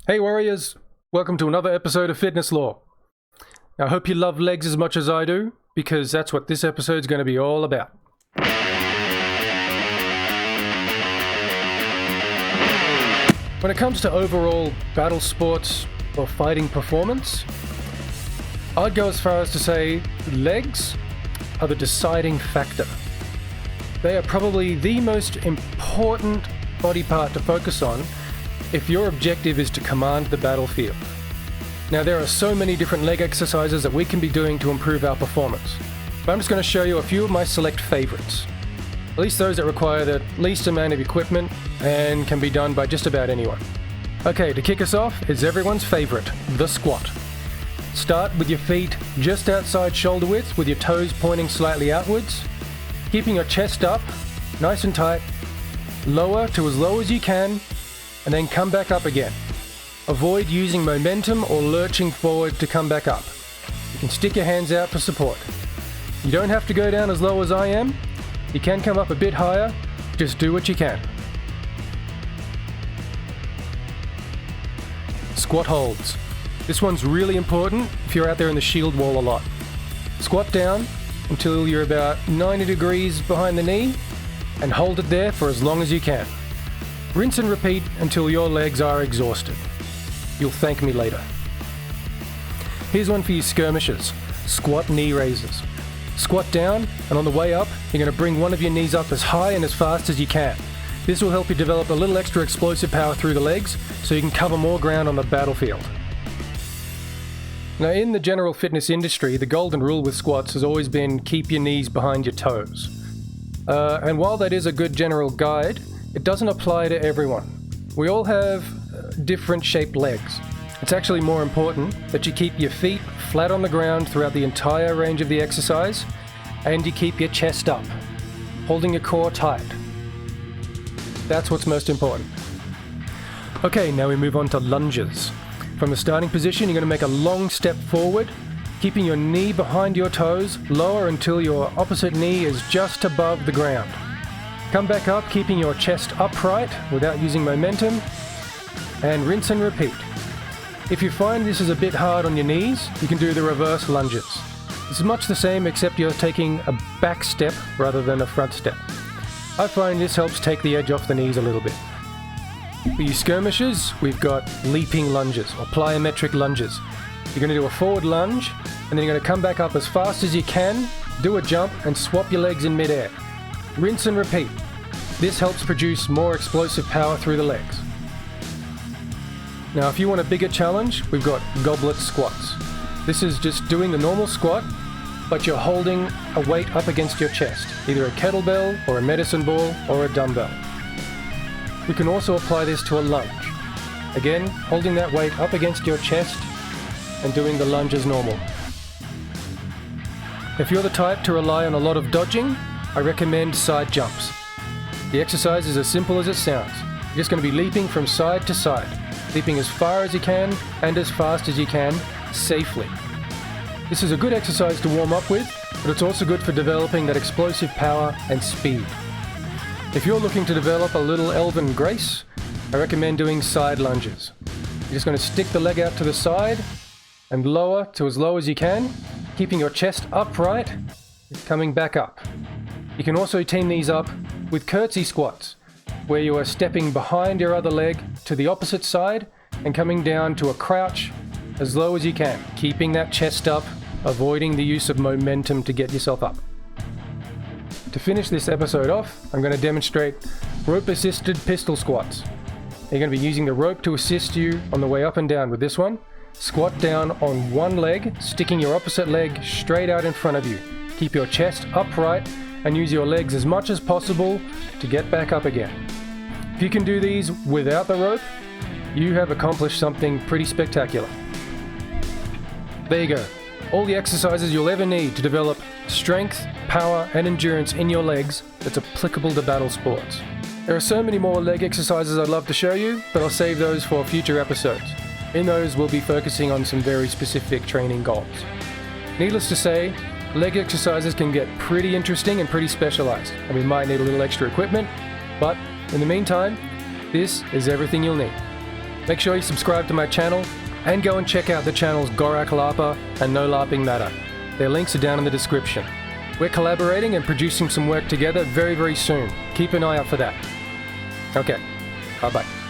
Hey warriors, welcome to another episode of Fitness Law. I hope you love legs as much as I do, because that's what this episode's going to be all about. When it comes to overall battle sports or fighting performance, I'd go as far as to say legs are the deciding factor. They are probably the most important body part to focus on if your objective is to command the battlefield. Now, there are so many different leg exercises that we can be doing to improve our performance, but I'm just going to show you a few of my select favorites. At least those that require the least amount of equipment and can be done by just about anyone. Okay, to kick us off is everyone's favorite, the squat. Start with your feet just outside shoulder width with your toes pointing slightly outwards, keeping your chest up, nice and tight, lower to as low as you can, and then come back up again. Avoid using momentum or lurching forward to come back up. You can stick your hands out for support. You don't have to go down as low as I am. You can come up a bit higher. Just do what you can. Squat holds. This one's really important if you're out there in the shield wall a lot. Squat down until you're about 90 degrees behind the knee and hold it there for as long as you can. Rinse and repeat until your legs are exhausted. You'll thank me later. Here's one for you skirmishers. Squat knee raises. Squat down, and on the way up, you're going to bring one of your knees up as high and as fast as you can. This will help you develop a little extra explosive power through the legs so you can cover more ground on the battlefield. Now, in the general fitness industry, the golden rule with squats has always been keep your knees behind your toes. And while that is a good general guide, it doesn't apply to everyone. We all have different shaped legs. It's actually more important that you keep your feet flat on the ground throughout the entire range of the exercise, and you keep your chest up, holding your core tight. That's what's most important. Okay, now we move on to lunges. From the starting position, you're going to make a long step forward, keeping your knee behind your toes, lower until your opposite knee is just above the ground. Come back up, keeping your chest upright without using momentum, and rinse and repeat. If you find this is a bit hard on your knees, you can do the reverse lunges. It's much the same, except you're taking a back step rather than a front step. I find this helps take the edge off the knees a little bit. For you skirmishers, we've got leaping lunges or plyometric lunges. You're going to do a forward lunge, and then you're going to come back up as fast as you can, do a jump, and swap your legs in midair. Rinse and repeat. This helps produce more explosive power through the legs. Now, if you want a bigger challenge, we've got goblet squats. This is just doing the normal squat, but you're holding a weight up against your chest, either a kettlebell or a medicine ball or a dumbbell. We can also apply this to a lunge. Again, holding that weight up against your chest and doing the lunge as normal. If you're the type to rely on a lot of dodging, I recommend side jumps. The exercise is as simple as it sounds. You're just going to be leaping from side to side, leaping as far as you can and as fast as you can, safely. This is a good exercise to warm up with, but it's also good for developing that explosive power and speed. If you're looking to develop a little elven grace, I recommend doing side lunges. You're just going to stick the leg out to the side and lower to as low as you can, keeping your chest upright, coming back up. You can also team these up with curtsy squats, where you are stepping behind your other leg to the opposite side and coming down to a crouch as low as you can, keeping that chest up, avoiding the use of momentum to get yourself up. To finish this episode off, I'm going to demonstrate rope-assisted pistol squats. You're going to be using the rope to assist you on the way up and down with this one. Squat down on one leg, sticking your opposite leg straight out in front of you. Keep your chest upright and use your legs as much as possible to get back up again. If you can do these without the rope, you have accomplished something pretty spectacular. There you go. All the exercises you'll ever need to develop strength, power, and endurance in your legs that's applicable to battle sports. There are so many more leg exercises I'd love to show you, but I'll save those for future episodes. In those, we'll be focusing on some very specific training goals. Needless to say, leg exercises can get pretty interesting and pretty specialized, and we might need a little extra equipment, but in the meantime, this is everything you'll need. Make sure you subscribe to my channel and go and check out the channels Gorak Lapa and No Larping Matter. Their links are down in the description. We're collaborating and producing some work together very, very soon. Keep an eye out for that. Okay, bye-bye.